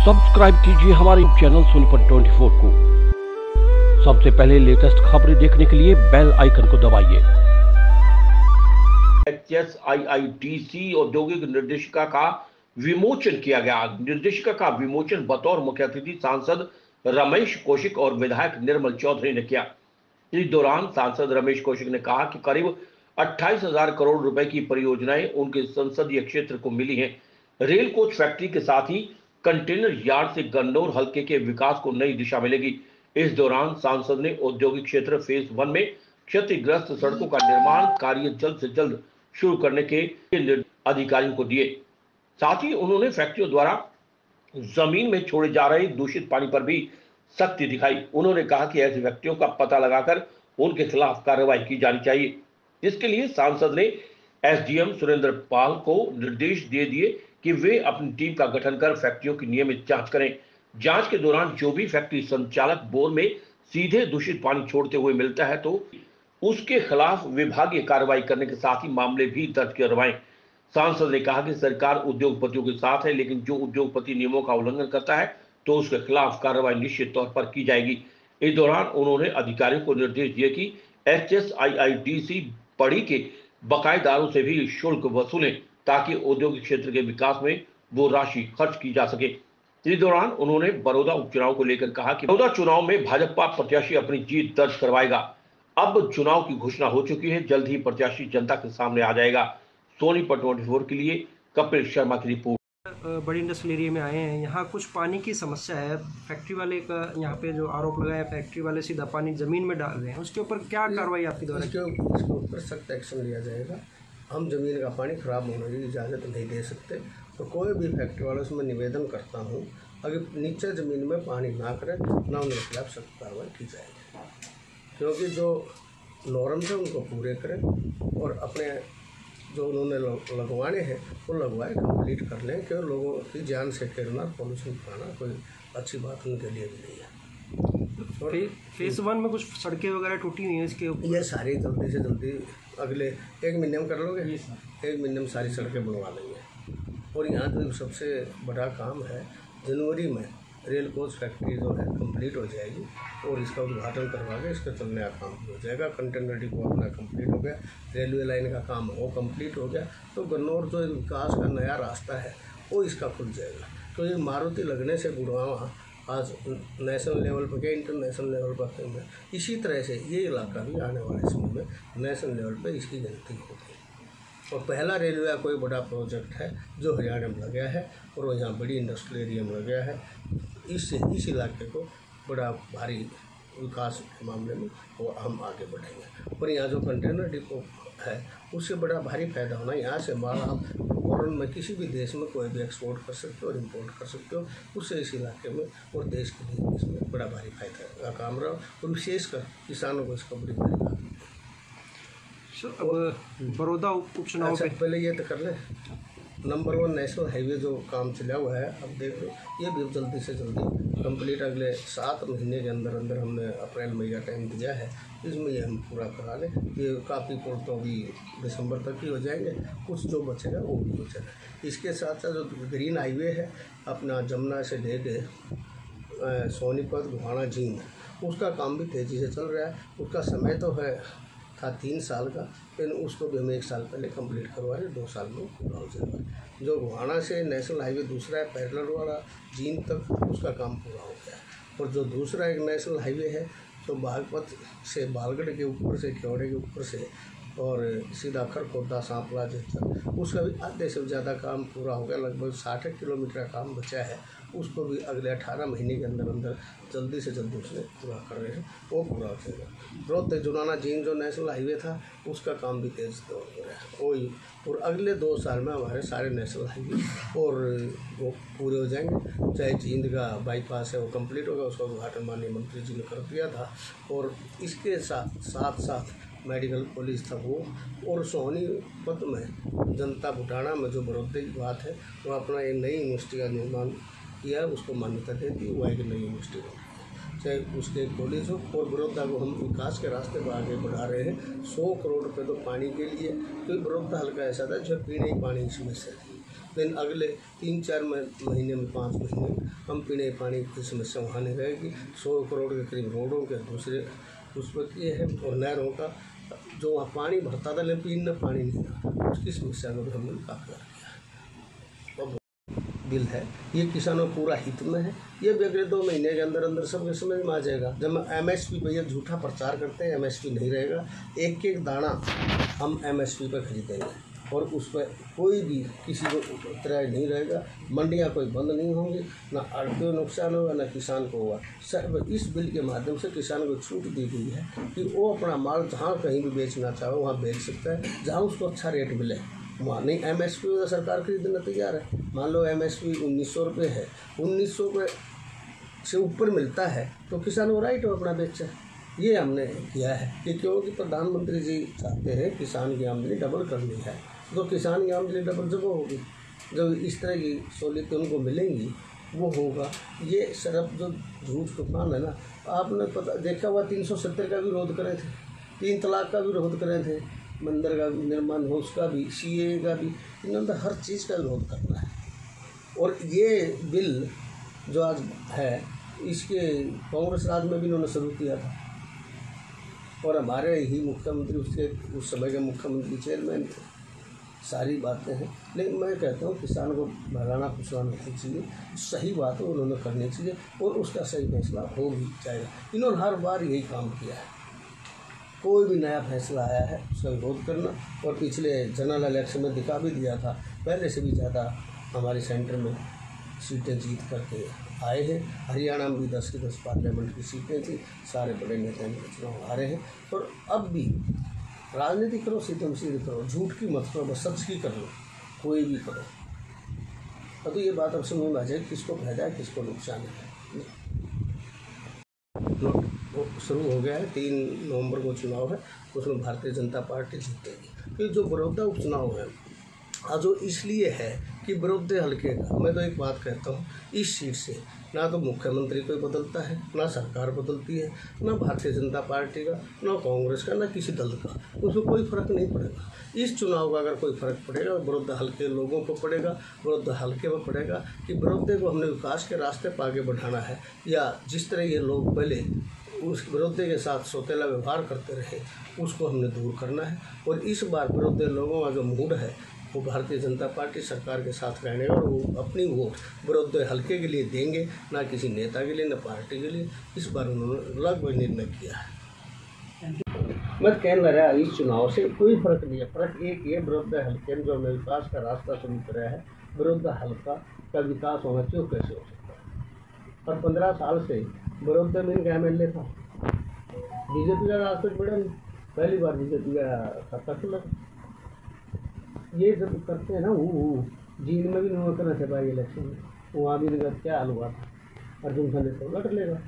Subscribe कीजिए हमारे channel Sonipat 24 को। सबसे पहले लेटेस्ट खबरें देखने के लिए बेल आइकन को दबाइए। HSIIDC औद्योगिक निर्देशिका का विमोचन किया गया। निर्देशिका का विमोचन बतौर मुख्य अतिथि सांसद रमेश कौशिक और विधायक निर्मल चौधरी ने किया। इस दौरान सांसद रमेश कौशिक ने कहा कि करीब 28,000 करोड़ रुपए की परियोजनाएं उनके संसदीय क्षेत्र को मिली हैं। रेल कोच फैक्ट्री के साथ ही कंटेनर यार्ड से गन्नौर हलके के विकास को नई दिशा मिलेगी। इस दौरान सांसद ने औद्योगिक क्षेत्र फेज 1 में क्षतिग्रस्त सड़कों का निर्माण कार्य जल्द से जल्द शुरू करने के अधिकारियों को दिए। साथ ही उन्होंने फैक्ट्रियों द्वारा जमीन में छोड़े जा रहे दूषित पानी पर भी सख्ती दिखाई। उन्होंने कहा कि ऐसे व्यक्तियों का पता लगाकर उनके खिलाफ कार्रवाई की जानी चाहिए। इसके लिए सांसद ने एसडीएम सुरेंद्र पाल को निर्देश दे दिए कि वे अपनी टीम का गठन कर फैक्ट्रियों की नियमित जांच करें। जांच के दौरान जो भी फैक्ट्री संचालक बोर में सीधे दूषित पानी छोड़ते हुए मिलता है तो उसके खिलाफ विभागीय कार्रवाई करने के साथ ही मामले भी दर्ज करवाएं। सांसद ने कहा कि सरकार उद्योगपतियों के साथ है, लेकिन जो उद्योगपति नियमों का उल्लंघन करता है तो उसके खिलाफ कार्रवाई निश्चित तौर पर की जाएगी। इस दौरान उन्होंने अधिकारियों को निर्देश दिए कि HSIIDC पड़ी के बकायेदारों से भी शुल्क वसूलें ताकि औद्योगिक क्षेत्र के विकास में वो राशि खर्च की जा सके। इस दौरान उन्होंने बड़ौदा उपचुनाव को लेकर कहा कि बड़ौदा चुनाव में भाजपा प्रत्याशी अपनी जीत दर्ज करवाएगा। अब चुनाव की घोषणा हो चुकी है, जल्द ही प्रत्याशी जनता के सामने आ जाएगा। सोनीपत 24 के लिए कपिल शर्मा की रिपोर्ट। बड़ी इंडस्ट्रियल एरिया में आए हैं। यहाँ कुछ पानी की समस्या है। फैक्ट्री वाले का यहाँ पे जो आरोप लगाया, फैक्ट्री वाले सीधा पानी जमीन में डाल रहे हैं, उसके ऊपर क्या कार्रवाई आपके द्वारा? इसके ऊपर सख्त एक्शन लिया जाएगा। हम जमीन का पानी खराब होने की इजाज़त नहीं दे सकते। तो कोई भी फैक्ट्री वालों से मैं निवेदन करता हूँ, अगर नीचे ज़मीन में पानी ना करें ना उनके खिलाफ सख्त कार्रवाई की जाएगी, क्योंकि जो नॉर्म्स है उनको पूरे करें और अपने जो उन्होंने लगवाने हैं वो लगवाए कंप्लीट कर लें, क्योंकि लोगों की जान से खेलना, पॉल्यूशन कराना कोई अच्छी बात उनके लिए भी नहीं है। और फेज 1 में कुछ सड़कें वगैरह टूटी हुई हैं, इसके ऊपर ये सारी जल्दी से जल्दी अगले 1 महीने में कर लोगे। 1 महीने में सारी सड़कें बनवा लेंगे। और यहाँ तो सबसे बड़ा काम है, जनवरी में रेल कोच फैक्ट्री जो है कंप्लीट हो जाएगी और इसका उद्घाटन करवा के इसका चलने का काम हो जाएगा। कंटेनर डिपो अपना कंप्लीट हो गया, रेलवे लाइन का काम वो कंप्लीट हो गया, तो गन्नौर जो विकास का नया रास्ता है वो इसका खुल जाएगा। तो ये मारुति लगने से गुड़गांव आज नेशनल लेवल पर क्या इंटरनेशनल लेवल पर फेम है। इसी तरह से ये इलाका भी आने वाले समय में नेशनल लेवल पर इसकी गिनती होगी। और पहला रेलवे का कोई बड़ा प्रोजेक्ट है जो हरियाणा में लगा है और वो यहाँ बड़ी इंडस्ट्रियल एरिया में लगा है। इससे इस इलाके को बड़ा भारी विकास के मामले में वो हम आगे बढ़ेंगे। और यहाँ जो कंटेनर डिपो है उससे बड़ा भारी फायदा होना। यहाँ से माल आप फॉरेन में किसी भी देश में कोई भी एक्सपोर्ट कर सकते हो और इम्पोर्ट कर सकते हो, उससे इस इलाके में और देश के लिए इसमें बड़ा भारी फायदा का काम रहा और विशेषकर किसानों को इसका बड़ी भारी लाभ। अब बड़ौदा उपचुनाव अच्छा, पहले ये तो कर ले, नंबर 1 नेशनल हाईवे जो काम चला हुआ है, अब देख लो ये भी जल्दी से जल्दी कंप्लीट अगले 7 महीने के अंदर अंदर हमने अप्रैल मई का टाइम दिया है, इसमें ये हम पूरा करा लें। ये काफ़ी पुल तो अभी दिसंबर तक ही हो जाएंगे, कुछ जो बचेगा वो भी बचेगा। इसके साथ साथ जो ग्रीन हाईवे है अपना जमुना से ले के सोनीपत घुमाना जींद, उसका काम भी तेज़ी से चल रहा है। उसका समय तो था 3 साल का, लेकिन उसको भी हम 1 साल पहले कंप्लीट करवा रहे, 2 साल में पूरा हो जाएगा। जो गुहाना से नेशनल हाईवे दूसरा है पैरेलल वाला जींद तक, उसका काम पूरा हो गया। और जो दूसरा एक नेशनल हाईवे है जो बागपत से बालगढ़ के ऊपर से क्योड़े के ऊपर से और सीधा खरखोदा सांपला तक, उसका भी आधे से ज़्यादा काम पूरा हो गया। लगभग 60 किलोमीटर का काम बचा है, उसको भी अगले 18 महीने के अंदर अंदर जल्दी से जल्दी उसने पूरा कर रहे हैं, वो पूरा हो जाएगा। रोहतक जुनाना जींद जो नेशनल हाईवे था उसका काम भी तेज़ हो रहा है वही। और अगले 2 साल में हमारे सारे नेशनल हाईवे और वो पूरे हो जाएंगे। चाहे जींद का बाईपास है वो कंप्लीट होगा, उसका उद्घाटन माननीय मंत्री जी ने कर दिया था। और इसके साथ मेडिकल कॉलेज था वो, और सोनीपत में जनता बुटाना में जो बड़ौदे की बात है वो अपना एक नई यूनिवर्सिटी का निर्माण किया, उसको मान्यता देती, वो एक नई यूनिवर्सिटी बनी, चाहे उसके कॉलेज हो। और बड़ौदा को हम विकास के रास्ते पर आगे बढ़ा रहे हैं। 100 करोड़ रुपये तो पानी के लिए, क्योंकि बड़ौदा हल्का ऐसा था जो पीने की पानी की समस्या थी। लेकिन अगले 3-4 महीने में 5 महीने में हम पीने पानी की समस्या वहाँ नहीं रहेगी। 100 करोड़ के करीब रोडों के दूसरे उस पर ये है, और नहरों का जो वहाँ पानी भरता था लेकिन पीने पानी नहीं था, उसकी समस्या को भी हमने काफ़ी हल किया। और बिल है ये किसानों पूरा हित में है। ये भी अगले 2 महीने के अंदर अंदर सबके समझ में आ जाएगा। जब MSP पर यह झूठा प्रचार करते हैं, MSP नहीं रहेगा, एक एक दाना हम MSP पर खरीदेंगे और उस पर कोई भी किसी को उतराय नहीं रहेगा। मंडियां कोई बंद नहीं होंगी, ना आड़तियों को नुकसान होगा ना किसान को होगा। सब इस बिल के माध्यम से किसान को छूट दी गई है कि वो अपना माल जहाँ कहीं भी बेचना चाहे वहाँ बेच सकता है, जहाँ उसको अच्छा रेट मिले वहाँ। नहीं MSP तो सरकार खरीदना तैयार है। मान लो MSP 1900 रुपये है, 1900 रुपये से ऊपर मिलता है तो किसान को राइट हो अपना बेचे। ये हमने किया है कि क्योंकि प्रधानमंत्री जी चाहते हैं किसान की आमदनी डबल करनी है, तो किसान की आमदनी डबल जब होगी, जब इस तरह की सहूलियतें उनको मिलेंगी वो होगा। ये सिर्फ जो झूठ तूफान है ना, आपने पता देखा हुआ 370 का विरोध करे थे, 3 तलाक का विरोध करे थे, मंदिर का निर्माण हो उसका भी, CAA का भी, इन्होंने हर चीज़ का विरोध करना है। और ये बिल जो आज है इसके कांग्रेस राज में भी इन्होंने शुरू किया था और हमारे ही मुख्यमंत्री उसके उस समय के मुख्यमंत्री चेयरमैन थे। सारी बातें हैं, लेकिन मैं कहता हूँ किसान को भगाना फुसलाना नहीं चाहिए, सही बात उन्होंने करनी चाहिए और उसका सही फैसला हो भी जाएगा। इन्होंने हर बार यही काम किया है, कोई भी नया फैसला आया है उसका विरोध करना। और पिछले जनरल इलेक्शन में दिखा भी दिया था, पहले से भी ज़्यादा हमारे सेंटर में सीटें जीत करके आए हैं। हरियाणा में भी 10 की 10 पार्लियामेंट की सीटें थी, सारे बड़े नेताओं के चुनाव आ रहे हैं। और अब भी राजनीति करो, सीधम सीधे करो, झूठ की मत करो, बस सच की करो, कोई भी करो। अब तो ये बात अब समझ में आ जाए किसको फायदा है किसको नुकसान है। शुरू हो गया है, 3 नवंबर को चुनाव है, उसमें भारतीय जनता पार्टी जीतेगी। क्योंकि जो बड़ौदा उपचुनाव है जो इसलिए है कि बड़ौदे हल्के का, मैं तो एक बात कहता हूँ, इस सीट से ना तो मुख्यमंत्री कोई बदलता है, ना सरकार बदलती है, ना भारतीय जनता पार्टी का, ना कांग्रेस का, ना किसी दल का, उसमें कोई फ़र्क नहीं पड़ेगा। इस चुनाव का अगर कोई फ़र्क पड़ेगा तो बड़ौदा हल्के लोगों को पड़ेगा, बड़ौदा हल्के में पड़ेगा कि बड़ौदे को हमने विकास के रास्ते पर आगे बढ़ाना है, या जिस तरह ये लोग पहले उस बड़ौदे के साथ सौतेला व्यवहार करते रहे उसको हमने दूर करना है। और इस बार बड़ौदे लोगों का जो मूड है वो भारतीय जनता पार्टी सरकार के साथ रहने और वो अपनी वोट बड़ौदे हल्के के लिए देंगे, ना किसी नेता के लिए ना पार्टी के लिए। इस बार उन्होंने लगभग निर्णय किया है। मैं कहना रहा इस चुनाव से कोई फर्क नहीं है, फर्क एक ही है, बड़ौदा हल्के में जो हमने विकास का रास्ता शुरू कराया है, बड़ौदा हल्का का विकास होना चाहिए, कैसे हो सकता है। और 15 साल से बड़ौदा में इनका MLA था, बीजेपी का आज तक बढ़ा नहीं, पहली बार बीजेपी का खाता खुला। ये जब करते हैं ना वो जींद में भी नहीं करना थे बाई इलेक्शन में, वहाँ भी क्या हाल हुआ था, अर्जुन खंडे तो लड़ लेगा।